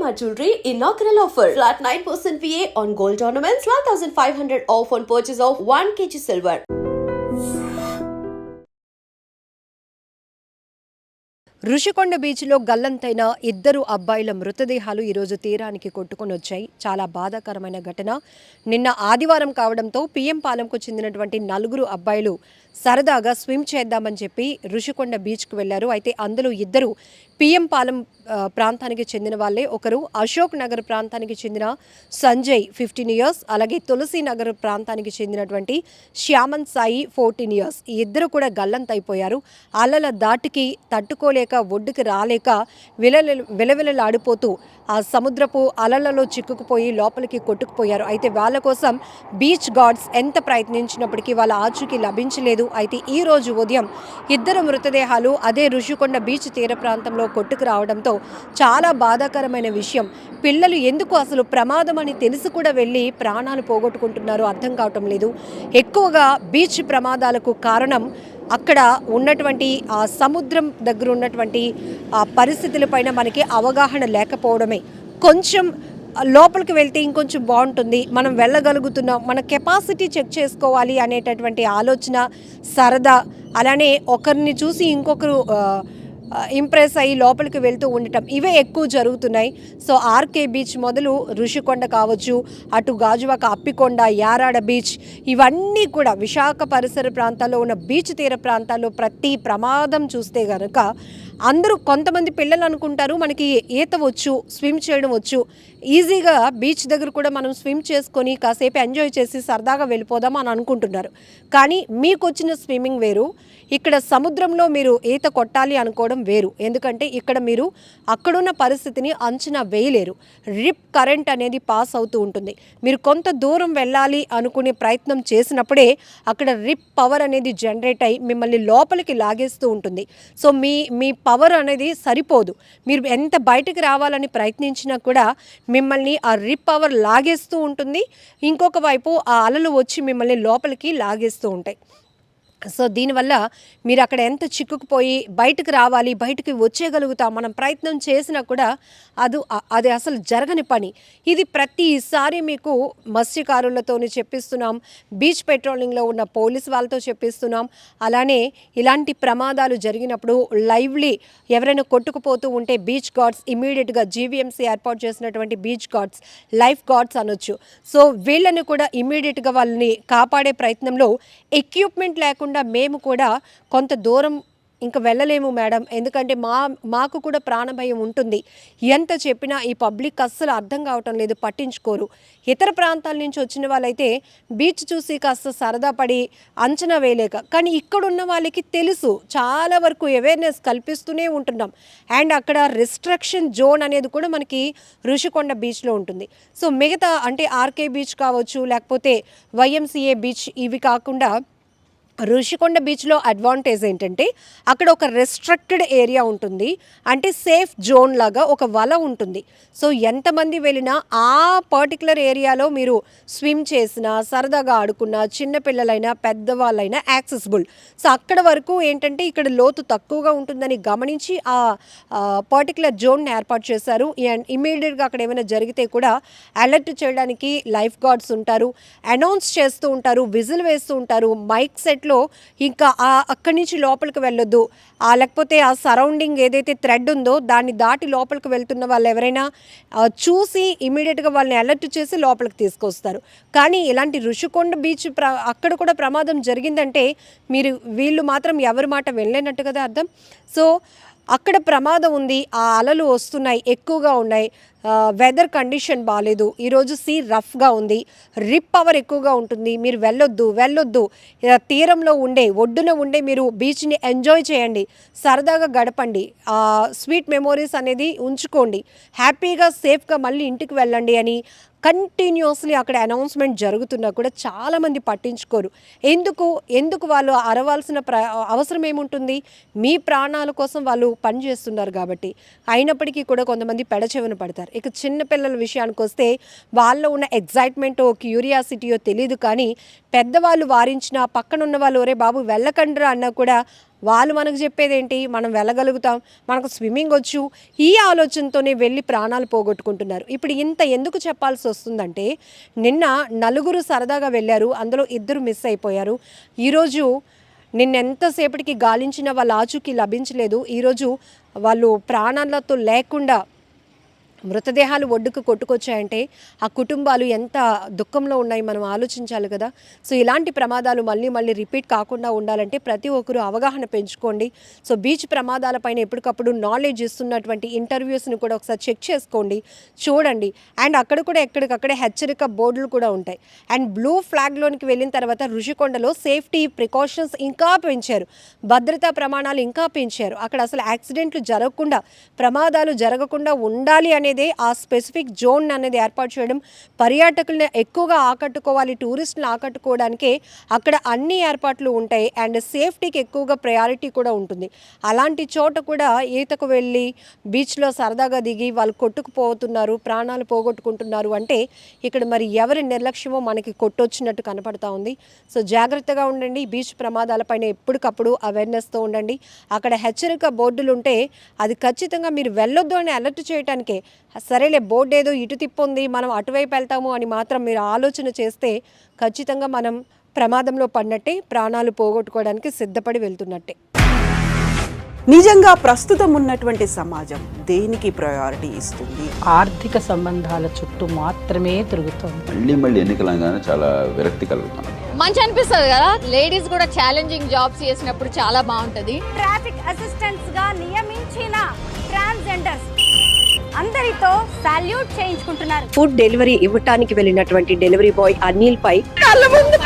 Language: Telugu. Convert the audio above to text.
Shalimar Jewelry inaugural offer. Flat 9% VA on gold ornaments, 12,500 off on purchase of 1 kg silver. Rushikonda బీచ్లో గల్లంతైన ఇద్దరు అబ్బాయిల మృతదేహాలు ఈరోజు తీరానికి కొట్టుకొని వచ్చాయి. చాలా బాధాకరమైన ఘటన. నిన్న ఆదివారం కావడంతో పిఎం పాలెంకు చెందినటువంటి నలుగురు అబ్బాయిలు సరదాగా స్విమ్ చేద్దామని చెప్పి ఋషికొండ బీచ్కు వెళ్లారు. అయితే అందులో ఇద్దరు పిఎం పాలెం ప్రాంతానికి చెందిన వాళ్ళే. ఒకరు అశోక్ నగర్ ప్రాంతానికి చెందిన సంజయ్ 15 ఇయర్స్, అలాగే తులసి నగర్ ప్రాంతానికి చెందినటువంటి శ్యామన్ సాయి 14 ఇయర్స్. ఈ ఇద్దరు కూడా గల్లంతైపోయారు. అలల దాటికి తట్టుకోలేక ఒడ్డుకి రాలేక విలవిలలాడిపోతూ ఆ సముద్రపు అలలలో చిక్కుకుపోయి లోపలికి కొట్టుకుపోయారు. అయితే వాళ్ళ కోసం బీచ్ గార్డ్స్ ఎంత ప్రయత్నించినప్పటికీ వాళ్ళ ఆచూకీ లభించలేదు. అయితే ఈ రోజు ఉదయం ఇద్దరు మృతదేహాలు అదే ఋషికొండ బీచ్ తీర ప్రాంతంలో కొట్టుకు రావడంతో చాలా బాధాకరమైన విషయం. పిల్లలు ఎందుకు అసలు ప్రమాదం అని తెలిసి కూడా వెళ్ళి ప్రాణాలు పోగొట్టుకుంటున్నారో అర్థం కావటం లేదు. ఎక్కువగా బీచ్ ప్రమాదాలకు కారణం అక్కడ ఉన్నటువంటి ఆ సముద్రం దగ్గర ఉన్నటువంటి ఆ పరిస్థితులపైన మనకి అవగాహన లేకపోవడమే. కొంచెం లోపలికి వెళ్తే ఇంకొంచెం బాగుంటుంది, మనం వెళ్ళగలుగుతున్నాం, మన కెపాసిటీ చెక్ చేసుకోవాలి అనేటటువంటి ఆలోచన, సరదా, అలానే ఒకరిని చూసి ఇంకొకరు ఇంప్రెస్ అయ్యి లోపలికి వెళ్తూ ఉండటం, ఇవే ఎక్కువ జరుగుతున్నాయి. సో ఆర్కే బీచ్ మొదలు ఋషికొండ కావచ్చు, అటు గాజువాక అప్పికొండ, యారాడ బీచ్, ఇవన్నీ కూడా విశాఖ పరిసర ప్రాంతాల్లో ఉన్న బీచ్ తీర ప్రాంతాల్లో ప్రతి ప్రమాదం చూస్తే కనుక అందరూ కొంతమంది పిల్లలు అనుకుంటారు మనకి ఈత వచ్చు, స్విమ్ చేయడం వచ్చు, ఈజీగా బీచ్ దగ్గర కూడా మనం స్విమ్ చేసుకొని కాసేపు ఎంజాయ్ చేసి సరదాగా వెళ్ళిపోదాం అని అనుకుంటున్నారు. కానీ మీకు వచ్చిన స్విమ్మింగ్ వేరు, ఇక్కడ సముద్రంలో మీరు ఈత కొట్టాలి అనుకోవడం వేరు. ఎందుకంటే ఇక్కడ మీరు అక్కడున్న పరిస్థితిని అంచనా వేయలేరు. రిప్ కరెంట్ అనేది పాస్ అవుతూ ఉంటుంది. మీరు కొంత దూరం వెళ్ళాలి అనుకునే ప్రయత్నం చేసినప్పుడే అక్కడ రిప్ పవర్ అనేది జనరేట్ అయ్యి మిమ్మల్ని లోపలికి లాగేస్తూ ఉంటుంది. సో మీ పవర్ అనేది సరిపోదు. మీరు ఎంత బయటకు రావాలని ప్రయత్నించినా కూడా మిమ్మల్ని ఆ రిప్ పవర్ లాగేస్తూ ఉంటుంది. ఇంకొక వైపు ఆ అలలు వచ్చి మిమ్మల్ని లోపలికి లాగేస్తూ ఉంటాయి. సో దీనివల్ల మీరు అక్కడ ఎంత చిక్కుకుపోయి బయటకు రావాలి, బయటకు వచ్చేయగలుగుతాం మనం ప్రయత్నం చేసినా కూడా అది అసలు జరగని పని. ఇది ప్రతిసారి మీకు మత్స్యకారులతో చెప్పిస్తున్నాం, బీచ్ పెట్రోలింగ్లో ఉన్న పోలీస్ వాళ్ళతో చెప్పిస్తున్నాం. అలానే ఇలాంటి ప్రమాదాలు జరిగినప్పుడు లైవ్లీ ఎవరైనా కొట్టుకుపోతూ ఉంటే బీచ్ గార్డ్స్ ఇమీడియట్గా జీవీఎంసీ ఏర్పాటు చేసినటువంటి బీచ్ గార్డ్స్, లైఫ్ గార్డ్స్ అనొచ్చు. సో వీళ్ళని కూడా ఇమీడియట్గా వాళ్ళని కాపాడే ప్రయత్నంలో ఎక్విప్మెంట్ లేకుండా మేము కూడా కొంత దూరం ఇంకా వెళ్ళలేము మేడం, ఎందుకంటే మాకు కూడా ప్రాణభయం ఉంటుంది. ఎంత చెప్పినా ఈ పబ్లిక్ అస్సలు అర్థం కావటం లేదు, పట్టించుకోరు. ఇతర ప్రాంతాల నుంచి వచ్చిన వాళ్ళైతే బీచ్ చూసి కాస్త సరదా పడి అంచనా వేయలేక, కానీ ఇక్కడున్న వాళ్ళకి తెలుసు, చాలా వరకు అవేర్నెస్ కల్పిస్తూనే ఉంటున్నాం. అండ్ అక్కడ రిస్ట్రిక్షన్ జోన్ అనేది కూడా మనకి ఋషికొండ బీచ్లో ఉంటుంది. సో మిగతా అంటే ఆర్కే బీచ్ కావచ్చు, లేకపోతే వైఎంసీఏ బీచ్, ఇవి కాకుండా ఋషికొండ బీచ్లో అడ్వాంటేజ్ ఏంటంటే అక్కడ ఒక రెస్ట్రిక్టెడ్ ఏరియా ఉంటుంది. అంటే సేఫ్ జోన్ లాగా ఒక వల ఉంటుంది. సో ఎంతమంది వెళ్ళినా ఆ పర్టికులర్ ఏరియాలో మీరు స్విమ్ చేసినా, సరదాగా ఆడుకున్నా, చిన్నపిల్లలైనా పెద్దవాళ్ళైనా యాక్సెసిబుల్. సో అక్కడ వరకు ఏంటంటే ఇక్కడ లోతు తక్కువగా ఉంటుందని గమనించి ఆ పర్టికులర్ జోన్ని ఏర్పాటు చేశారు. అండ్ ఇమీడియట్గా అక్కడ ఏమైనా జరిగితే కూడా అలర్ట్ చేయడానికి లైఫ్ గార్డ్స్ ఉంటారు, అనౌన్స్ చేస్తూ ఉంటారు, విజిల్ వేస్తూ ఉంటారు. మైక్ సెట్లో ఇంకా అక్కడి నుంచి లోపలికి వెళ్ళొద్దు, లేకపోతే ఆ సరౌండింగ్ ఏదైతే థ్రెడ్ ఉందో దాన్ని దాటి లోపలికి వెళ్తున్న వాళ్ళు ఎవరైనా చూసి ఇమీడియట్గా వాళ్ళని అలర్ట్ చేసి లోపలికి తీసుకొస్తారు. కానీ ఇలాంటి ఋషికొండ బీచ్ అక్కడ కూడా ప్రమాదం జరిగిందంటే వీళ్ళు మాత్రం ఎవరి మాట వెళ్ళలేనట్టు కదా అర్థం. సో అక్కడ ప్రమాదం ఉంది, ఆ అలలు వస్తున్నాయి, ఎక్కువగా ఉన్నాయి, వెదర్ కండిషన్ బాగాలేదు, ఈరోజు సీ రఫ్గా ఉంది, రిప్ పవర్ ఎక్కువగా ఉంటుంది, మీరు వెళ్ళొద్దు. తీరంలో ఒడ్డున ఉండే మీరు బీచ్ని ఎంజాయ్ చేయండి, సరదాగా గడపండి, స్వీట్ మెమోరీస్ అనేది ఉంచుకోండి, హ్యాపీగా సేఫ్గా మళ్ళీ ఇంటికి వెళ్ళండి అని కంటిన్యూస్లీ అక్కడ అనౌన్స్మెంట్ జరుగుతున్నా కూడా చాలామంది పట్టించుకోరు. ఎందుకు వాళ్ళు అరవాల్సిన అవసరం ఏముంటుంది? మీ ప్రాణాల కోసం వాళ్ళు పనిచేస్తున్నారు కాబట్టి. అయినప్పటికీ కూడా కొంతమంది పెడచెవిన పడతారు. ఇక చిన్నపిల్లల విషయానికి వస్తే వాళ్ళలో ఉన్న ఎగ్జైట్మెంటో క్యూరియాసిటీయో తెలియదు, కానీ పెద్దవాళ్ళు వారించిన పక్కన ఉన్న వాళ్ళు ఒరే బాబు వెళ్ళకండ్రా అన్నా కూడా వాళ్ళు మనకు చెప్పేది ఏంటి, మనం వెళ్ళగలుగుతాం, మనకు స్విమ్మింగ్ వచ్చు, ఈ ఆలోచనతోనే వెళ్ళి ప్రాణాలు పోగొట్టుకుంటున్నారు. ఇప్పుడు ఇంత ఎందుకు చెప్పాల్సి వస్తుందంటే, నిన్న నలుగురు సరదాగా వెళ్ళారు, అందులో 2 మిస్ అయిపోయారు. ఈరోజు నిన్నెంతసేపటికి గాలించిన వాళ్ళ ఆచూకీ లభించలేదు. ఈరోజు వాళ్ళు ప్రాణాలతో లేకుండా మృతదేహాలు ఒడ్డుకు కొట్టుకొచ్చాయంటే ఆ కుటుంబాలు ఎంత దుఃఖంలో ఉన్నాయి మనం ఆలోచించాలి కదా. సో ఇలాంటి ప్రమాదాలు మళ్ళీ మళ్ళీ రిపీట్ కాకుండా ఉండాలంటే ప్రతి ఒక్కరూ అవగాహన పెంచుకోండి. సో బీచ్ ప్రమాదాలపైన ఎప్పటికప్పుడు నాలెడ్జ్ ఇస్తున్నటువంటి ఇంటర్వ్యూస్ని కూడా ఒకసారి చెక్ చేసుకోండి, చూడండి. అండ్ అక్కడ కూడా ఎక్కడికక్కడే హెచ్చరిక బోర్డులు కూడా ఉంటాయి. అండ్ బ్లూ ఫ్లాగ్లోనికి వెళ్ళిన తర్వాత రుషికొండలో సేఫ్టీ ప్రికాషన్స్ ఇంకా పెంచారు, భద్రతా ప్రమాణాలు ఇంకా పెంచారు. అక్కడ అసలు యాక్సిడెంట్లు జరగకుండా, ప్రమాదాలు జరగకుండా ఉండాలి అనే ఆ స్పెసిఫిక్ జోన్ అనేది ఏర్పాటు చేయడం, పర్యాటకులను ఎక్కువగా ఆకట్టుకోవాలి, టూరిస్టులను ఆకట్టుకోవడానికే అక్కడ అన్ని ఏర్పాట్లు ఉంటాయి. అండ్ సేఫ్టీకి ఎక్కువగా ప్రయారిటీ కూడా ఉంటుంది. అలాంటి చోట కూడా ఈతకు వెళ్ళి బీచ్లో సరదాగా దిగి వాళ్ళు కొట్టుకుపోతున్నారు, ప్రాణాలు పోగొట్టుకుంటున్నారు అంటే ఇక్కడ మరి ఎవరి నిర్లక్ష్యమో మనకి కొట్టొచ్చినట్టు కనపడతా ఉంది. సో జాగ్రత్తగా ఉండండి, బీచ్ ప్రమాదాలపైన ఎప్పటికప్పుడు అవేర్నెస్తో ఉండండి. అక్కడ హెచ్చరిక బోర్డులు ఉంటే అది ఖచ్చితంగా మీరు వెళ్ళొద్దు అని అలర్ట్ చేయడానికే. సరేలే బోర్డు ఏదో ఇటు తిప్పుంది మనం అటువైపు వెళ్తాము అని మాత్రం మీరు ఆలోచన చేస్తే ఖచ్చితంగా మనం ప్రమాదంలో పడినట్టే, ప్రాణాలు పోగొట్టుకోవడానికి సిద్ధపడి వెళ్తున్నట్టే. నిజంగా ప్రస్తుతం ఉన్నటువంటి సమాజం దేనికి ప్రయారిటీ ఇస్తుంది? ఆర్థిక సంబంధాల చుట్టూ మాత్రమే తిరుగుతుంది. మళ్ళీ ఎన్నికలంగానే చాలా విరక్తి కలుగుతున్నాం. మంచి అనిపిస్తుంది కదా, లేడీస్ కూడా ఛాలెంజింగ్ జాబ్స్ చేసినప్పుడు చాలా బాగుంటది. ట్రాఫిక్ అసిస్టెంట్స్ గా నియమించిన ట్రాన్స్జెండర్స్ అందరితో సాల్యూట్ చేయించుకుంటున్నారు. ఫుడ్ డెలివరీ ఇవ్వటానికి వెళ్ళినటువంటి డెలివరీ బాయ్ అనిల్ పై కళ్ళ ముందు